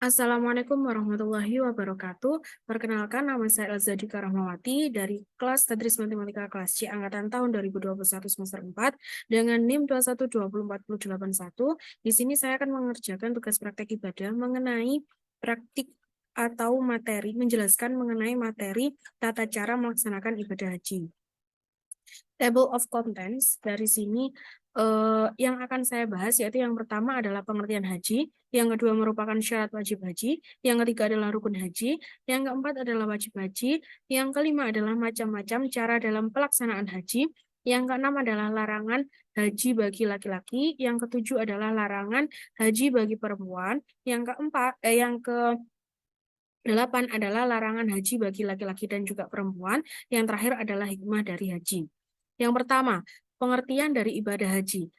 Assalamualaikum warahmatullahi wabarakatuh. Perkenalkan, nama saya Elza Dika Rahmawati dari kelas Tadris Matematika kelas C angkatan tahun 2021 semester 4 dengan NIM 2124081. Di sini saya akan mengerjakan tugas praktek ibadah mengenai praktik atau materi, menjelaskan mengenai materi tata cara melaksanakan ibadah haji. Table of contents dari sini yang akan saya bahas yaitu yang pertama adalah pengertian haji, yang kedua merupakan syarat wajib haji, yang ketiga adalah rukun haji, yang keempat adalah wajib haji, yang kelima adalah macam-macam cara dalam pelaksanaan haji, yang keenam adalah larangan haji bagi laki-laki, yang ketujuh adalah larangan haji bagi perempuan, yang ke-8 adalah larangan haji bagi laki-laki dan juga perempuan, yang terakhir adalah hikmah dari haji. Yang pertama, pengertian dari ibadah haji.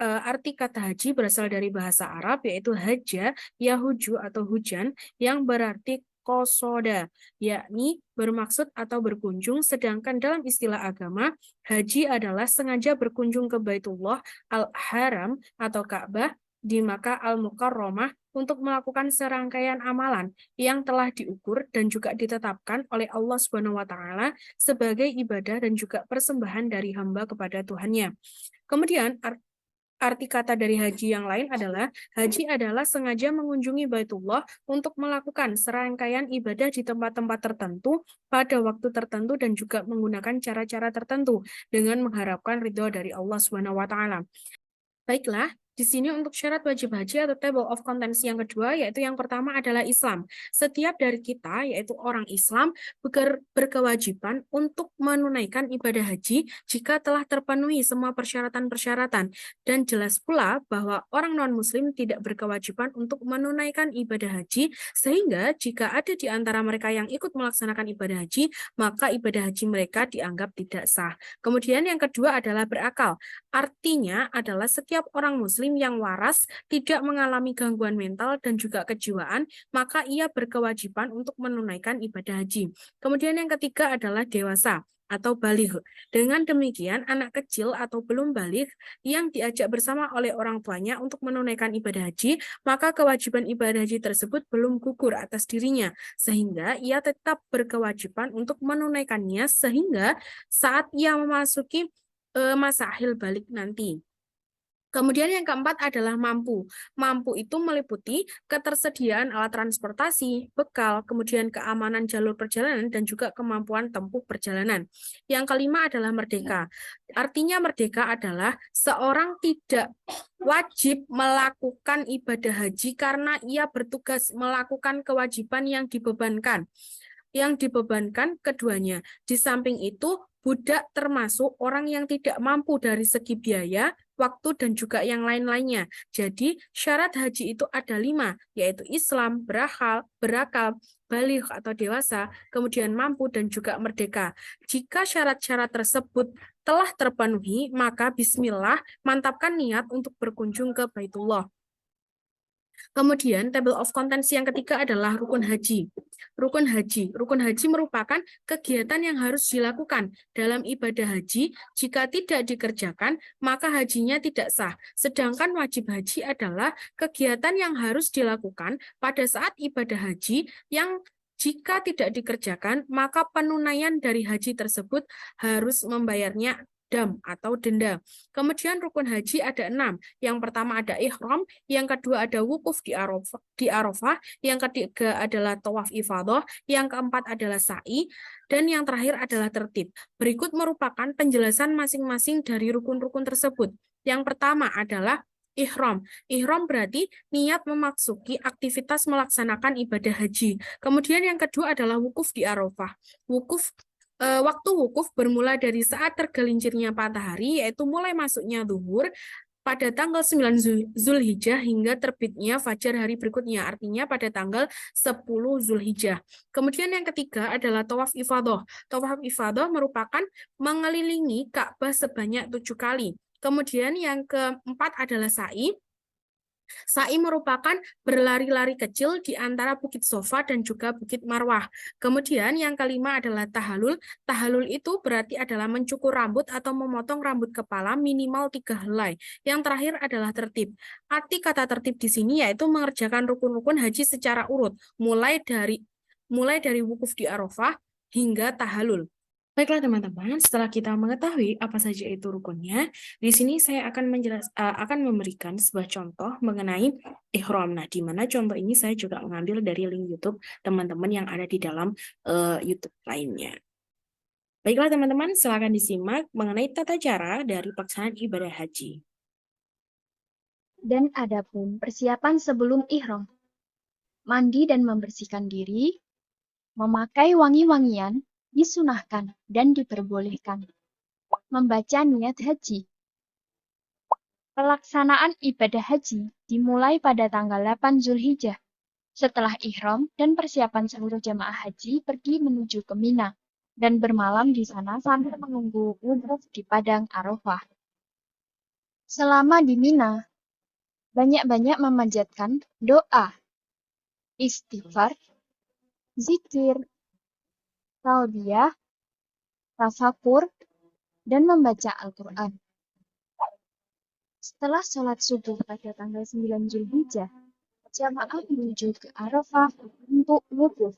Arti kata haji berasal dari bahasa Arab yaitu haja, yahuju atau hujan yang berarti kosoda, yakni bermaksud atau berkunjung, sedangkan dalam istilah agama, haji adalah sengaja berkunjung ke Baitullah Al-Haram atau Ka'bah di Makkah Al-Mukarramah untuk melakukan serangkaian amalan yang telah diukur dan juga ditetapkan oleh Allah Subhanahu wa taala sebagai ibadah dan juga persembahan dari hamba kepada Tuhannya. Kemudian arti kata dari haji yang lain adalah haji adalah sengaja mengunjungi Baitullah untuk melakukan serangkaian ibadah di tempat-tempat tertentu pada waktu tertentu dan juga menggunakan cara-cara tertentu dengan mengharapkan ridho dari Allah Subhanahu wa taala. Baiklah, di sini untuk syarat wajib haji atau table of contents yang kedua, yaitu yang pertama adalah Islam. Setiap dari kita, yaitu orang Islam, berkewajiban untuk menunaikan ibadah haji jika telah terpenuhi semua persyaratan-persyaratan. Dan jelas pula bahwa orang non-muslim tidak berkewajiban untuk menunaikan ibadah haji, sehingga jika ada di antara mereka yang ikut melaksanakan ibadah haji, maka ibadah haji mereka dianggap tidak sah. Kemudian yang kedua adalah berakal. Artinya adalah setiap orang muslim yang waras tidak mengalami gangguan mental dan juga kejiwaan, maka ia berkewajiban untuk menunaikan ibadah haji. Kemudian yang ketiga adalah dewasa atau baligh. Dengan demikian, anak kecil atau belum baligh yang diajak bersama oleh orang tuanya untuk menunaikan ibadah haji, maka kewajiban ibadah haji tersebut belum gugur atas dirinya, sehingga ia tetap berkewajiban untuk menunaikannya sehingga saat ia memasuki masa akhir balik nanti. Kemudian yang keempat adalah mampu. Mampu itu meliputi ketersediaan alat transportasi, bekal, kemudian keamanan jalur perjalanan, dan juga kemampuan tempuh perjalanan. Yang kelima adalah merdeka. Artinya merdeka adalah seorang tidak wajib melakukan ibadah haji karena ia bertugas melakukan kewajiban yang dibebankan keduanya. Di samping itu, budak termasuk orang yang tidak mampu dari segi biaya, waktu, dan juga yang lain-lainnya. Jadi, syarat haji itu ada 5, yaitu Islam, berakal, baligh atau dewasa, kemudian mampu, dan juga merdeka. Jika syarat-syarat tersebut telah terpenuhi, maka bismillah, mantapkan niat untuk berkunjung ke Baitullah. Kemudian, table of contents yang ketiga adalah rukun haji. Rukun haji. Rukun haji merupakan kegiatan yang harus dilakukan dalam ibadah haji. Jika tidak dikerjakan, maka hajinya tidak sah. Sedangkan wajib haji adalah kegiatan yang harus dilakukan pada saat ibadah haji yang jika tidak dikerjakan, maka penunaian dari haji tersebut harus membayarnya dam atau denda. Kemudian rukun haji ada 6. Yang pertama ada ihram, yang kedua ada wukuf di Arafah, yang ketiga adalah tawaf ifadah, yang keempat adalah sa'i, dan yang terakhir adalah tertib. Berikut merupakan penjelasan masing-masing dari rukun-rukun tersebut. Yang pertama adalah ihram. Ihram berarti niat memasuki aktivitas melaksanakan ibadah haji. Kemudian yang kedua adalah wukuf di Arafah. Waktu wukuf bermula dari saat tergelincirnya matahari, yaitu mulai masuknya zuhur pada tanggal 9 Zulhijjah hingga terbitnya fajar hari berikutnya, artinya pada tanggal 10 Zulhijjah. Kemudian yang ketiga adalah tawaf ifadah. Tawaf ifadah merupakan mengelilingi Ka'bah sebanyak 7 kali. Kemudian yang keempat adalah sa'i. Sa'i merupakan berlari-lari kecil di antara Bukit Sofa dan juga Bukit Marwah. Kemudian yang kelima adalah tahalul. Tahalul itu berarti adalah mencukur rambut atau memotong rambut kepala minimal 3 helai. Yang terakhir adalah tertib. Arti kata tertib di sini yaitu mengerjakan rukun-rukun haji secara urut, mulai dari wukuf di Arafah hingga tahalul. Baiklah teman-teman, setelah kita mengetahui apa saja itu rukunnya, di sini saya akan memberikan sebuah contoh mengenai ihram. Nah, di mana contoh ini saya juga mengambil dari link YouTube teman-teman yang ada di dalam YouTube lainnya. Baiklah teman-teman, silakan disimak mengenai tata cara dari pelaksanaan ibadah haji. Dan adapun persiapan sebelum ihram, mandi dan membersihkan diri, memakai wangi-wangian, disunahkan dan diperbolehkan. Membaca niat haji. Pelaksanaan ibadah haji dimulai pada tanggal 8 Zulhijjah. Setelah ihram dan persiapan seluruh jamaah haji pergi menuju ke Mina dan bermalam di sana sambil menunggu wukuf di padang Arafah. Selama di Mina, banyak-banyak memanjatkan doa, istighfar, zikir, talbiyah, tafakur, dan membaca Al-Quran. Setelah sholat subuh pada tanggal 9 Zulhijjah, jamaah menuju ke Arafah untuk wukuf.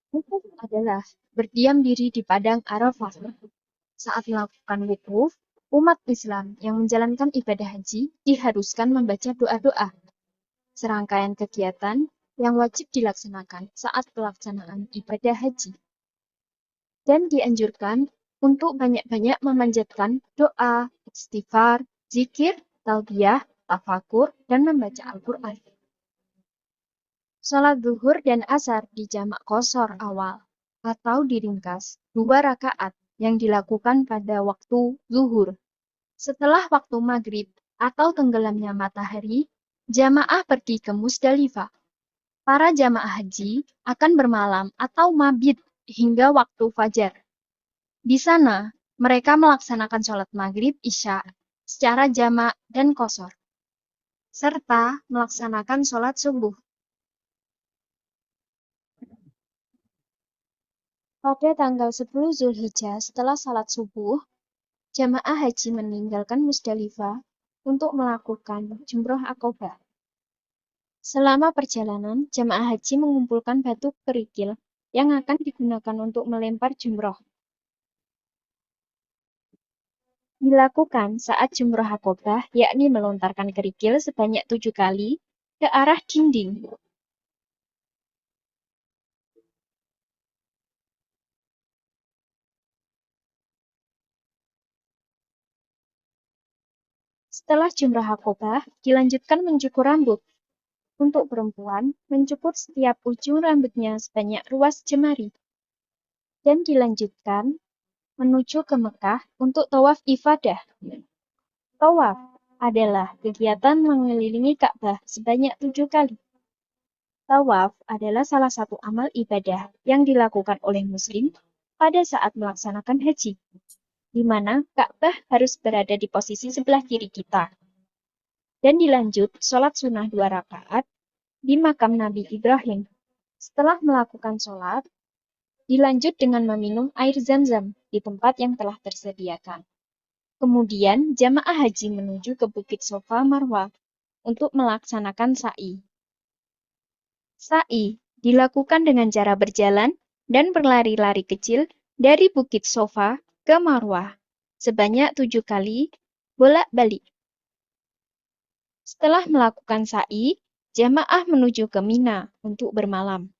Wukuf adalah berdiam diri di padang Arafah. Saat melakukan wukuf, umat Islam yang menjalankan ibadah haji diharuskan membaca doa-doa. Serangkaian kegiatan yang wajib dilaksanakan saat pelaksanaan ibadah haji. Dan dianjurkan untuk banyak-banyak memanjatkan doa, istighfar, zikir, talbiyah, tafakur, dan membaca Al-Quran. Sholat zuhur dan asar di jamak qashar awal atau diringkas 2 rakaat yang dilakukan pada waktu zuhur. Setelah waktu maghrib atau tenggelamnya matahari, jamaah pergi ke Musdalifah. Para jamaah haji akan bermalam atau mabit hingga waktu fajar. Di sana, mereka melaksanakan sholat maghrib isya secara jamak dan qashar, serta melaksanakan sholat subuh. Pada tanggal 10 Zulhijjah setelah salat subuh, jamaah haji meninggalkan Musdalifah untuk melakukan jumroh Aqobah. Selama perjalanan, jamaah haji mengumpulkan batu kerikil yang akan digunakan untuk melempar jumroh. Dilakukan saat jumroh Aqobah, yakni melontarkan kerikil sebanyak 7 kali ke arah dinding. Setelah jumrah Aqobah, dilanjutkan mencukur rambut. Untuk perempuan, mencukur setiap ujung rambutnya sebanyak ruas jemari. Dan dilanjutkan menuju ke Mekah untuk tawaf ifadah. Tawaf adalah kegiatan mengelilingi Ka'bah sebanyak 7 kali. Tawaf adalah salah satu amal ibadah yang dilakukan oleh Muslim pada saat melaksanakan haji, di mana Ka'bah harus berada di posisi sebelah kiri kita. Dan dilanjut sholat sunnah 2 rakaat di makam Nabi Ibrahim. Setelah melakukan sholat, dilanjut dengan meminum air zam-zam di tempat yang telah tersediakan. Kemudian jamaah haji menuju ke Bukit Sofa Marwah untuk melaksanakan sa'i. Sa'i dilakukan dengan cara berjalan dan berlari-lari kecil dari Bukit Sofa ke Marwah sebanyak 7 kali bolak-balik. Setelah melakukan sa'i, jamaah menuju ke Mina untuk bermalam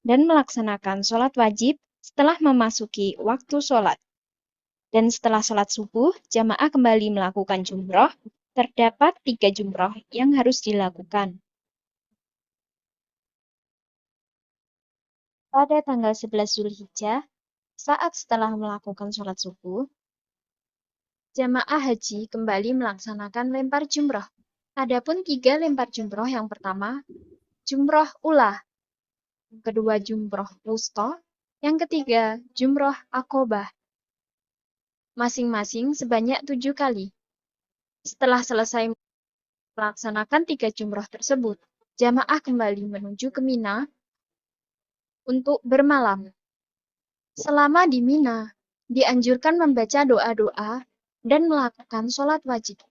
dan melaksanakan sholat wajib setelah memasuki waktu sholat. Dan setelah sholat subuh, jamaah kembali melakukan jumroh. Terdapat 3 jumroh yang harus dilakukan. Pada tanggal 11 Zulhijjah, saat setelah melakukan sholat subuh, jamaah haji kembali melaksanakan lempar jumroh. Adapun 3 lempar jumroh, yang pertama, jumroh ula, yang kedua jumroh wusta, yang ketiga jumroh Aqobah, masing-masing sebanyak 7 kali. Setelah selesai Melaksanakan 3 jumroh tersebut, jamaah kembali menuju ke Mina untuk bermalam. Selama di Mina, dianjurkan membaca doa-doa dan melakukan sholat wajib.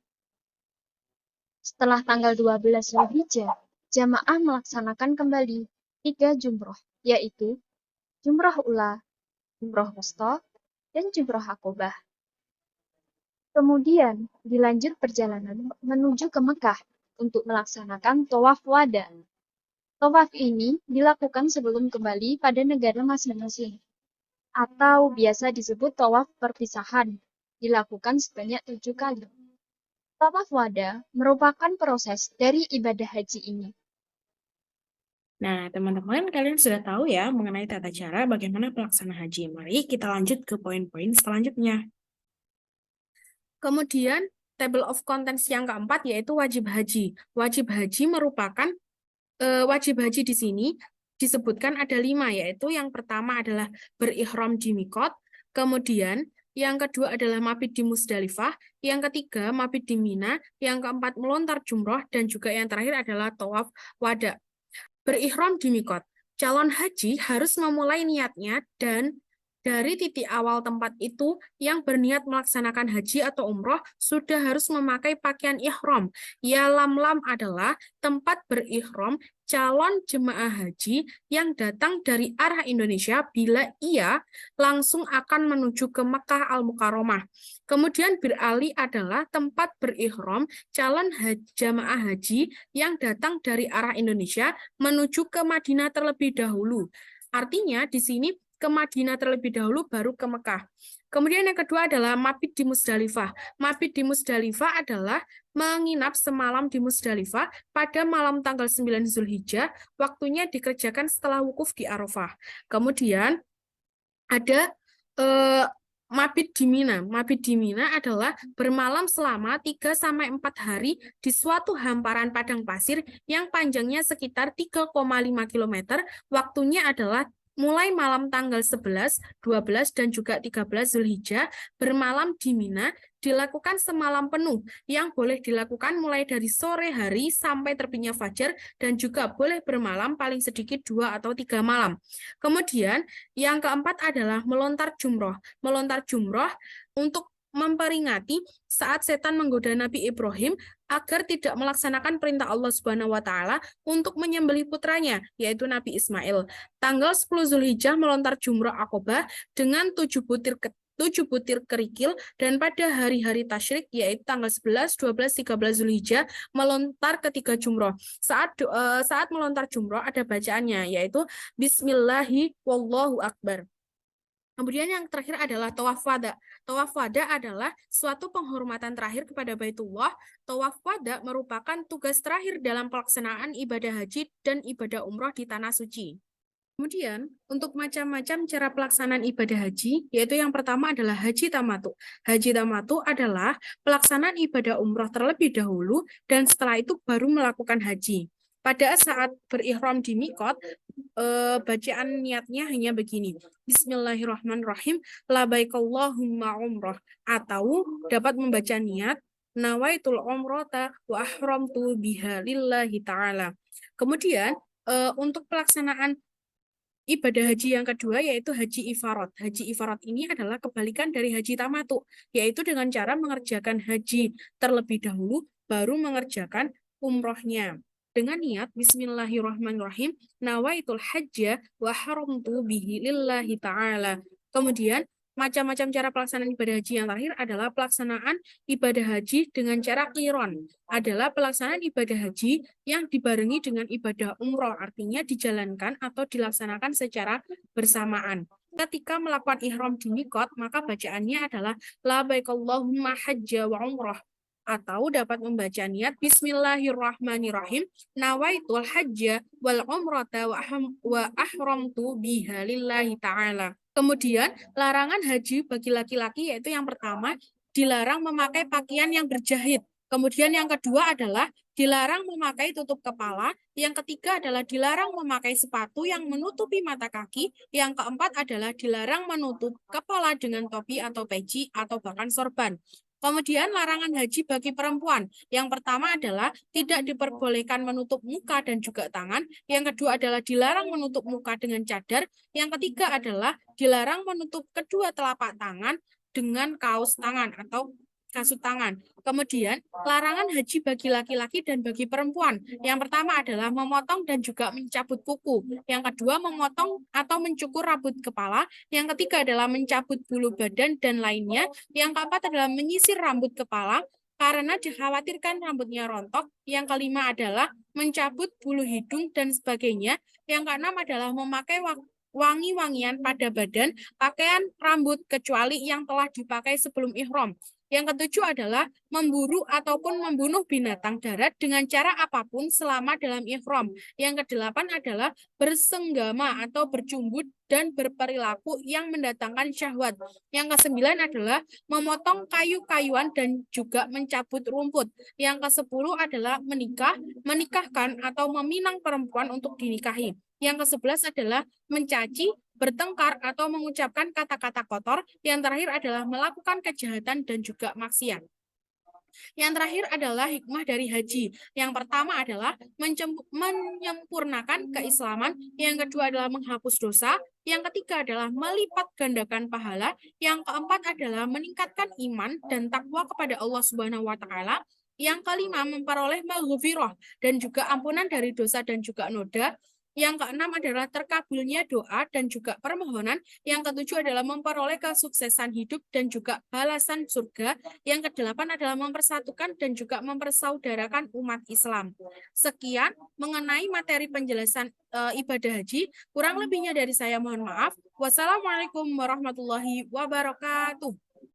Setelah tanggal 12 Zulhijjah, jamaah melaksanakan kembali 3 jumroh, yaitu jumroh ula, jumroh wusta, dan jumroh akobah. Kemudian dilanjut perjalanan menuju ke Mekah untuk melaksanakan tawaf wada. Tawaf ini dilakukan sebelum kembali pada negara masing-masing, atau biasa disebut tawaf perpisahan, dilakukan sebanyak 7 kali. Tawaf wada merupakan proses dari ibadah haji ini. Nah, teman-teman, kalian sudah tahu ya mengenai tata cara bagaimana pelaksanaan haji. Mari kita lanjut ke poin-poin selanjutnya. Kemudian, table of contents yang keempat yaitu wajib haji. Wajib haji merupakan wajib haji di sini disebutkan ada 5, yaitu yang pertama adalah berihram di mikot, kemudian yang kedua adalah mabit di Musdalifah, yang ketiga mabit di Mina, yang keempat melontar jumroh, dan juga yang terakhir adalah tawaf wada. Berihram di mikot. Calon haji harus memulai niatnya dan dari titik awal tempat itu yang berniat melaksanakan haji atau umroh sudah harus memakai pakaian ihram. Ya lam-lam adalah tempat berihram calon jemaah haji yang datang dari arah Indonesia bila ia langsung akan menuju ke Mekah Al-Mukarramah. Kemudian beralih adalah tempat berihram calon jemaah haji yang datang dari arah Indonesia menuju ke Madinah terlebih dahulu. Artinya di sini ke Madinah terlebih dahulu baru ke Mekah. Kemudian yang kedua adalah mabit di Musdalifah. Mabit di Musdalifah adalah menginap semalam di Musdalifah pada malam tanggal 9 Zulhijjah, waktunya dikerjakan setelah wukuf di Arafah. Kemudian ada mabit di Mina. Mabit di Mina adalah bermalam selama 3-4 hari di suatu hamparan padang pasir yang panjangnya sekitar 3,5 km. Waktunya adalah mulai malam tanggal 11, 12, dan juga 13 Zulhijjah, bermalam di Mina dilakukan semalam penuh, yang boleh dilakukan mulai dari sore hari sampai terbitnya fajar, dan juga boleh bermalam paling sedikit 2 atau 3 malam. Kemudian, yang keempat adalah melontar jumroh. Melontar jumroh untuk memperingati saat setan menggoda Nabi Ibrahim agar tidak melaksanakan perintah Allah Subhanahu wa taala untuk menyembelih putranya, yaitu Nabi Ismail. Tanggal 10 Zulhijjah melontar jumroh akobah dengan 7 butir kerikil, dan pada hari-hari tasyrik yaitu tanggal 11, 12, 13 Zulhijjah melontar ketiga jumroh. Saat melontar jumroh ada bacaannya yaitu Bismillahi wallahu akbar. Kemudian yang terakhir adalah tawaf wada. Tawaf wada adalah suatu penghormatan terakhir kepada Baitullah. Tawaf wada merupakan tugas terakhir dalam pelaksanaan ibadah haji dan ibadah umroh di tanah suci. Kemudian, untuk macam-macam cara pelaksanaan ibadah haji, yaitu yang pertama adalah haji tamatu. Haji tamatu adalah pelaksanaan ibadah umroh terlebih dahulu, dan setelah itu baru melakukan haji. Pada saat berihram di mikot, bacaan niatnya hanya begini. Bismillahirrahmanirrahim, labaikallahumma umroh. Atau dapat membaca niat, nawaitul umrota wa ahramtu biha lillahi ta'ala. Kemudian, untuk pelaksanaan ibadah haji yang kedua yaitu haji ifarat. Haji ifarat ini adalah kebalikan dari haji tamatu, yaitu dengan cara mengerjakan haji terlebih dahulu, baru mengerjakan umrohnya. Dengan niat Bismillahirrahmanirrahim, nawaitul hajja wa haramtu bihi lillahi ta'ala. Kemudian, macam-macam cara pelaksanaan ibadah haji yang terakhir adalah pelaksanaan ibadah haji dengan cara qiron. Adalah pelaksanaan ibadah haji yang dibarengi dengan ibadah umroh, artinya dijalankan atau dilaksanakan secara bersamaan. Ketika melakukan ihram di mikot, maka bacaannya adalah labaikallahumma hajja wa umroh. Atau dapat membaca niat Bismillahirrahmanirrahim, nawaitul hajja wal umrata wa ahramtu biha lillahi ta'ala. Kemudian, larangan haji bagi laki-laki yaitu yang pertama, dilarang memakai pakaian yang berjahit. Kemudian yang kedua adalah dilarang memakai tutup kepala. Yang ketiga adalah dilarang memakai sepatu yang menutupi mata kaki. Yang keempat adalah dilarang menutup kepala dengan topi atau peci atau bahkan sorban. Kemudian larangan haji bagi perempuan. Yang pertama adalah tidak diperbolehkan menutup muka dan juga tangan. Yang kedua adalah dilarang menutup muka dengan cadar. Yang ketiga adalah dilarang menutup kedua telapak tangan dengan kaos tangan atau kasut tangan. Kemudian larangan haji bagi laki-laki dan bagi perempuan. Yang pertama adalah memotong dan juga mencabut kuku. Yang kedua memotong atau mencukur rambut kepala. Yang ketiga adalah mencabut bulu badan dan lainnya. Yang keempat adalah menyisir rambut kepala karena dikhawatirkan rambutnya rontok. Yang kelima adalah mencabut bulu hidung dan sebagainya. Yang keenam adalah memakai wangi-wangian pada badan, pakaian, rambut, kecuali yang telah dipakai sebelum ihram. Yang ketujuh adalah memburu ataupun membunuh binatang darat dengan cara apapun selama dalam ihram. Yang kedelapan adalah bersenggama atau bercumbut dan berperilaku yang mendatangkan syahwat. Yang kesembilan adalah memotong kayu-kayuan dan juga mencabut rumput. Yang kesepuluh adalah menikahkan atau meminang perempuan untuk dinikahi. Yang kesebelas adalah mencaci, bertengkar, atau mengucapkan kata-kata kotor. Yang terakhir adalah melakukan kejahatan dan juga maksiat. Yang terakhir adalah hikmah dari haji. Yang pertama adalah menyempurnakan keislaman. Yang kedua adalah menghapus dosa. Yang ketiga adalah melipat gandakan pahala. Yang keempat adalah meningkatkan iman dan takwa kepada Allah Subhanahu wa taala. Yang kelima memperoleh maghfirah dan juga ampunan dari dosa dan juga noda. Yang keenam adalah terkabulnya doa dan juga permohonan. Yang ketujuh adalah memperoleh kesuksesan hidup dan juga balasan surga. Yang kedelapan adalah mempersatukan dan juga mempersaudarakan umat Islam. Sekian mengenai materi penjelasan ibadah haji. Kurang lebihnya dari saya mohon maaf. Wassalamualaikum warahmatullahi wabarakatuh.